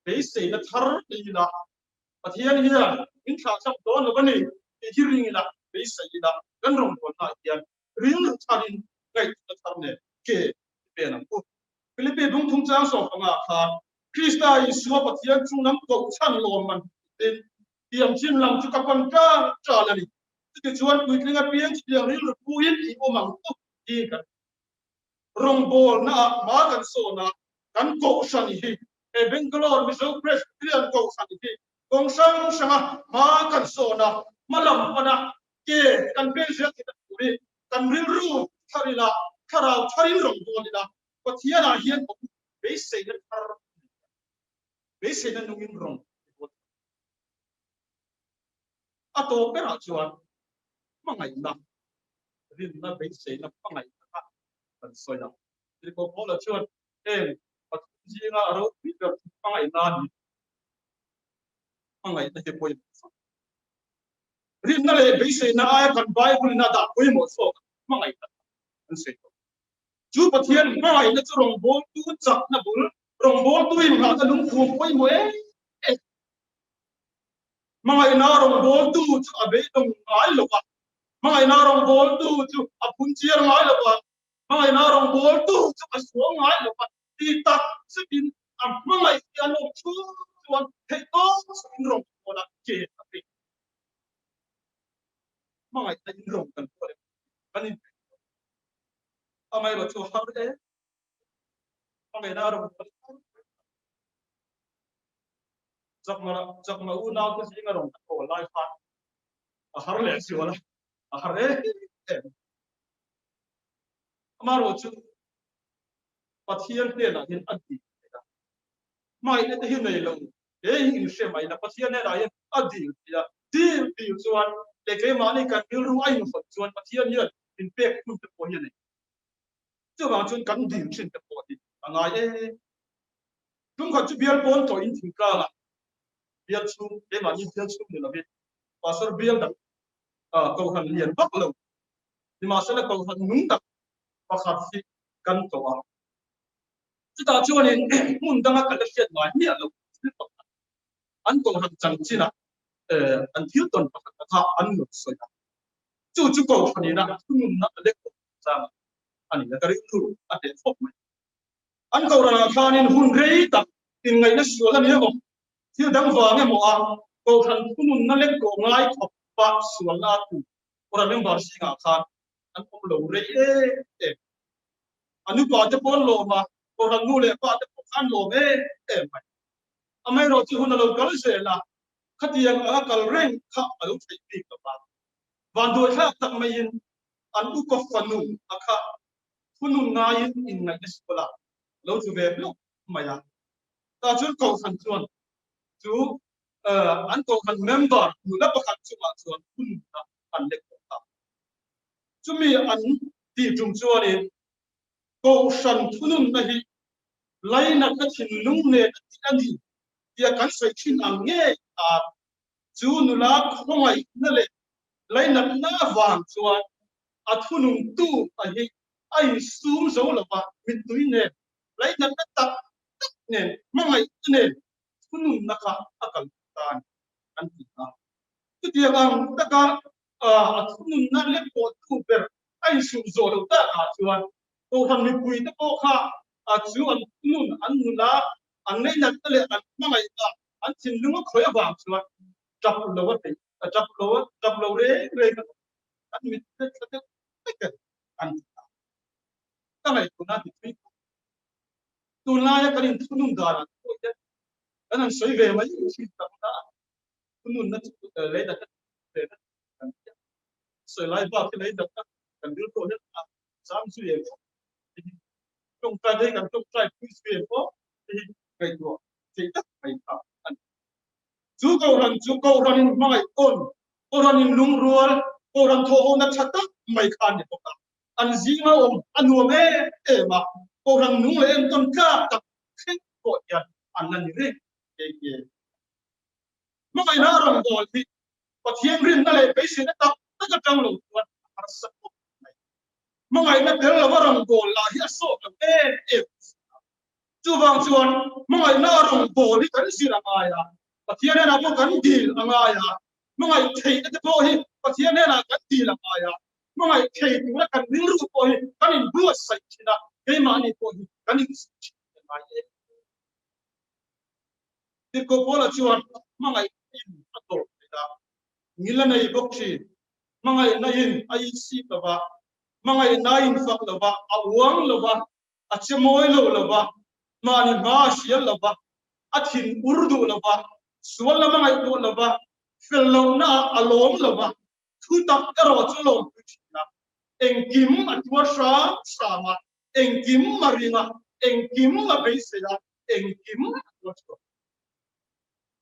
beise na thar ni la pathian hi in tha cham do no bani ti hiring ila beise ila kan rong bol na hian ring tharin ngai ta tharne ke pe nam ko Philippe dung thung chang so nga kha Krista Isu pathian chung nam ko chan lo man tin tiam chin lam chu ka pan ka cha la ni ti chuan ui klinga pian chi yang ril pu yin i o mang ko ti ka rong bol na ma kan so na kan ko shan hi e Bangalore Mizo Presbyterian ko shan hi kong sang sanga ma kan so na malam pana ke kan pe sia ti ta ri kan ril ru tharila tharau tharin rong bol ni da pathian a hian ko beise na thar beise na nungin rong ato pera chuan mangai na rin na beise na pangai na kan soya ri ko pola chuan pathian ji nga ro mi ka pangai na ni pangai na te poi rin na le beise na ai kan bible na da poi mo so mangai na kan se chu pathian mangai na chu rong bol tu chak na bul rong bol tu im ha ta lung fu poi mo mangai na rong bol tu chu abe dong ai lo wa mangai na rong bol tu chu apun chiar ngai lo wa mangai na rong bol tu chu asuang ngai lo wa ti tak sipin mangai ya no chu chuan thei to sin rong bola ke ape mangai ta in rong kan ko kanin amai lo chu har mangai na rong zakma u na ko singa rong ko lai fa a har le si wala a har amaro chu pathian te na hin adi mai ne te hin nei lo in she mai na pathian ne ra yin adi ya ti chuan le ke ma ni kan bil ru ai no fo chuan pathian yin in pek kun te ko yin nei chu wang chun kan din chin te ko ti anga tum kha chu bial pon to in thing ka la bial chu ke ma ni bial chu ni la bi pastor bial da ko han lian bak lo ni ma sala ko han nung da pakhat si kan to wa chu ta chuan in mun danga ka le fiat wa ni lo an ko han chang china an thilton pakhat ka an lo so ya chu ko hani na tum na le ko sa ani na ka ri tu ate fop mai an ko ra khanin hun rei ta tin ngai na sual ani mo thil dang wa nge mo a câu thần cũng muốn nó lên cổ ngay khóc bạc xuống là tụ orang yang baru sih ngakan an pom lo re anu pa te pon lo ma orang ngule pa te kan lo mai amai ro chu na lo kal se la khatiang a kal reng kha alu thai pi ka ba van do kha tak mai in an u ko fanu akha funun ngai in ngai iskola lo chu ve lo maya ta chu ko san chuan chu an ko kan member nu la pa khan chu ma chuan kun an le ko chu mi an ti chung chuan in ko san funun na hi laina ka thin lung ne ti ani tia kan sai thin ang nge a chu nu la khongai na le laina na wang chuan a thunung tu a hi ai sum zo la ba min tui ne laina na tak ne mangai ne funun na ka akal tan an ti na tu tia ang ta ka a thunun na le ko tu ber ai sum zo lo ta a chuan ko han mi pui ta ko kha a chu an nun an nu la an nei na ta le an mangai ta an chin lung khoi a wang chuan chap lo wa te chap lo re an mi ta ta an ta mai ko na ti tu na ya kan thunun da na ko te an soi ve mai si ta na thunun na le da ta soi lai ba ke le da kan dil to ne sam su ye trong trai đây cần trong trai quý xuyên có thì ngày tuổi thì tất phải ăn chú câu rằng mai ôn rằng lung ruột câu rằng thô hôn chặt tắc mày khan để tốt ăn gì mà ăn nuông mà câu rằng nung lên con cá tập khích cội ăn là như thế mà ngày nào rồi thì có thiên riêng nó lại bây giờ nó tập tất cả trong lòng tuần mà ngày nào đến là vào rồng bồ là hiết sốt là chú vàng chuan mà ngày nào rồng bồ thì cái gì là ai à và thiên này là có cái gì là ai à mà ngày thấy cái bồ thì và thiên này là cái gì là ai à mà ngày thấy thì là cái miếng ruột bồ thì cái miếng bùa sạch thì là cái mà này bồ thì cái miếng sạch thì là ai thì cô bồ là chuan mà ngày in bắt đầu thì là nghĩ là này bốc chi mà ngày này in ai xí là ba mangai nain fak lova awang lova achemoy lova mani ma sial lova athin urdu lova sual mangai to lova fello na alom lova thutak ero cholom puchina engkim atwa sama engkim marina engkim la beisela engkim atwa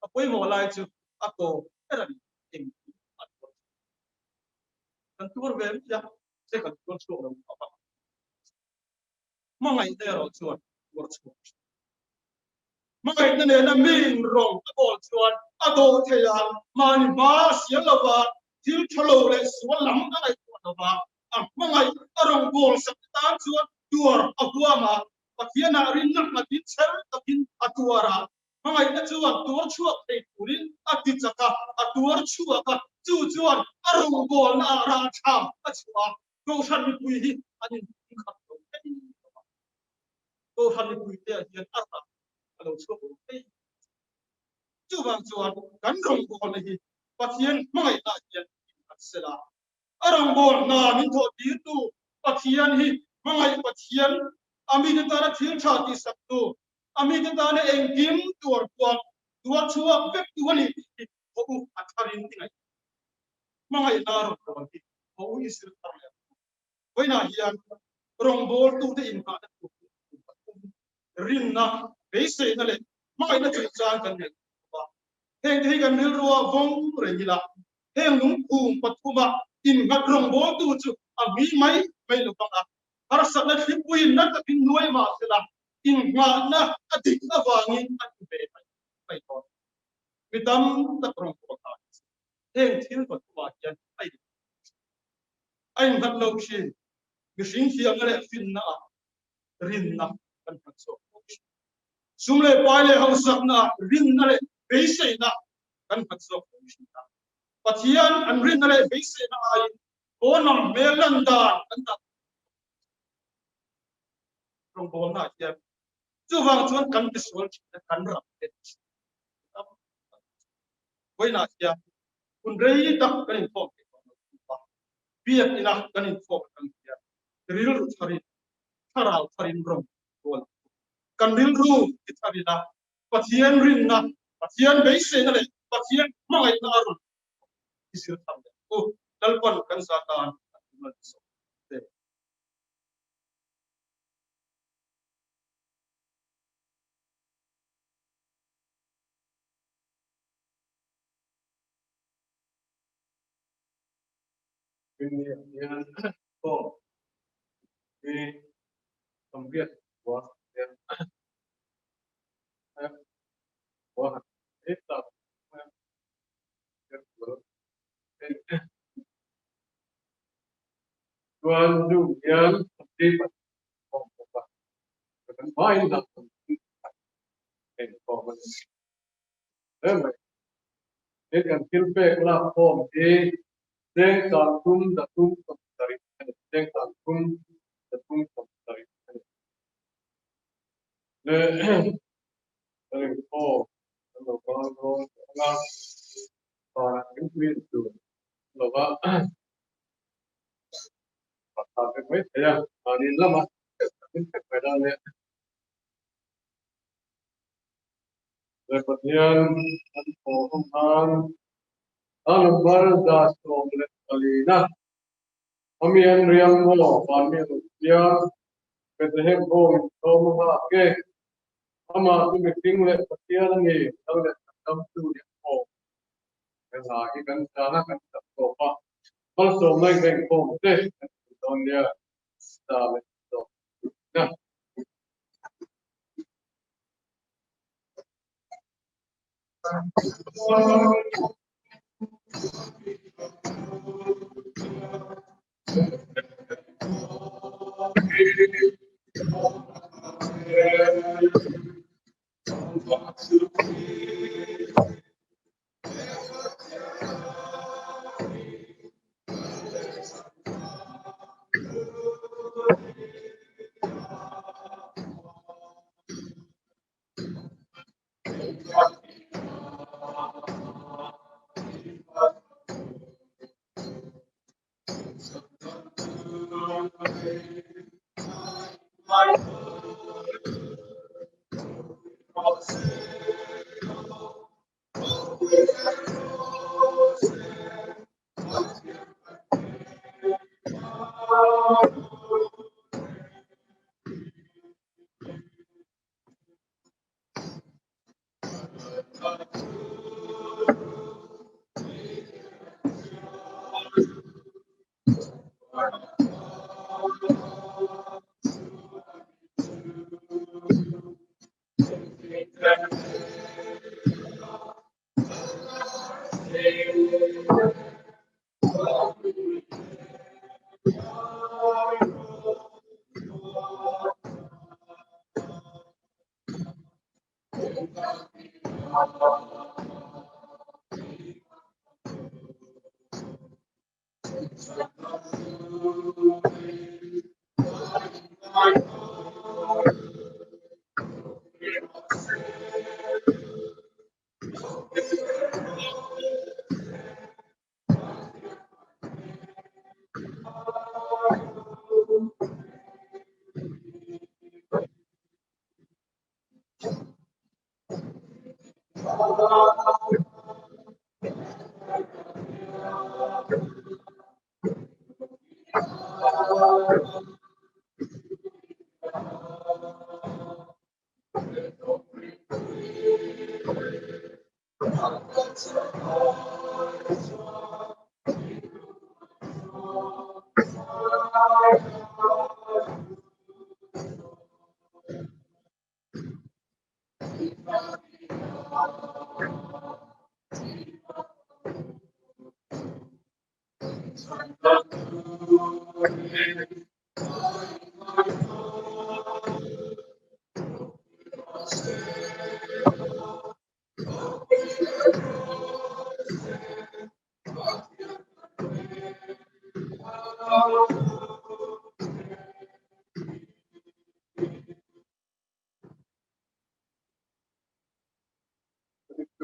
apoi mo lai chu ako era engkim atwa kan tur vem ya sẽ cần con số đồng apa mangai te ro chuan wor chu mangai te ne na min rong ta bol chuan a do the ya mani ba sia la ba thil thalo le sual lam ta ai ta ba mangai arong bol sak ta chuan tuar abua ma pathiana rin nak na tin chel takin atuara mangai ta chuan tuar chuak te turin ati chaka atuar chuaka chuan arong bol na ra tham a chuan câu thân quý hi anh nhìn khát cầu câu thân quý thế hiện ác à đầu số cái chú vàng chuan cắn rồng bồn này phát hiện mấy đại hiện sẽ là ở rồng bồn na mình thọ đi tu phát hiện hi mấy phát hiện ami chúng ta thiếu chả đi sắp tu ami chúng ta này em kiếm tuột quang tuột chúa phép tuột này họ u ăn thariên thế này mấy na rồng bồn thì họ u isir thariên với na hiền rong bol tu te in ka rin na be se na le mai na chin chang kan ne ba heng thi kan nil ro vong re ni la heng lung kum pathuma in ngat rong bol tu chu a mi mai lo ka har sa na thi puin na ta pin nuai ma se la in nga na adik na wangin at be mai to mitam ta rong bol ta heng thil pathuma yan ai ngat lo shin machine hiang le fin na rin na kan so sumle paile hausak na rin na le beise na kan so pathian an rin na le beise na ai onam melanda kan ta rong bol na ya chu wang chuan kan ti sol kan rap Why not? Yeah. Kun rei tak kan info. Biak ina kan info kan dia. Real cari karal cari rom. Kan real ru cari dah. Pathian rin na. Pathian base na le. Pathian mangai na arun. Isir sampai. Oh, dalpan kan satan. Ini yang kok di tempat buat yang buat itu tuan du yang di apa dengan main lah informasi ini kan filter lah form di deng datum dari deng datum dari dari form kalau orang itu loh tapi ya hari lama padahal Pathian Inkhawm das oleh Alina Amian Riang Mo Pami Dia Bethlehem Home Homa Ke Ama tu meeting le Pathian ni kalau Ṭantu dia oh kalau ikan sana kan tak apa kalau mai dengan home teh dia dah betul nah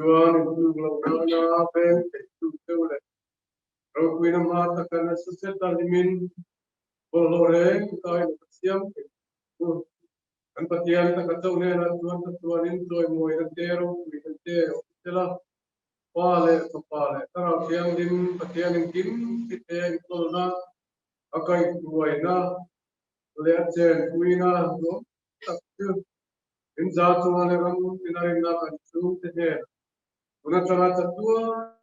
itu tuan itu kalau na pen itu le kalau kui na mata karena susah limin bolore kai siam kan patian tak tahu ne na tuan itu mo irantero telah pale kalau siang dim patian dim kita itu na akai tuai na lihat kui na no tak tu inza tu na ram ina kan tu te una tara tua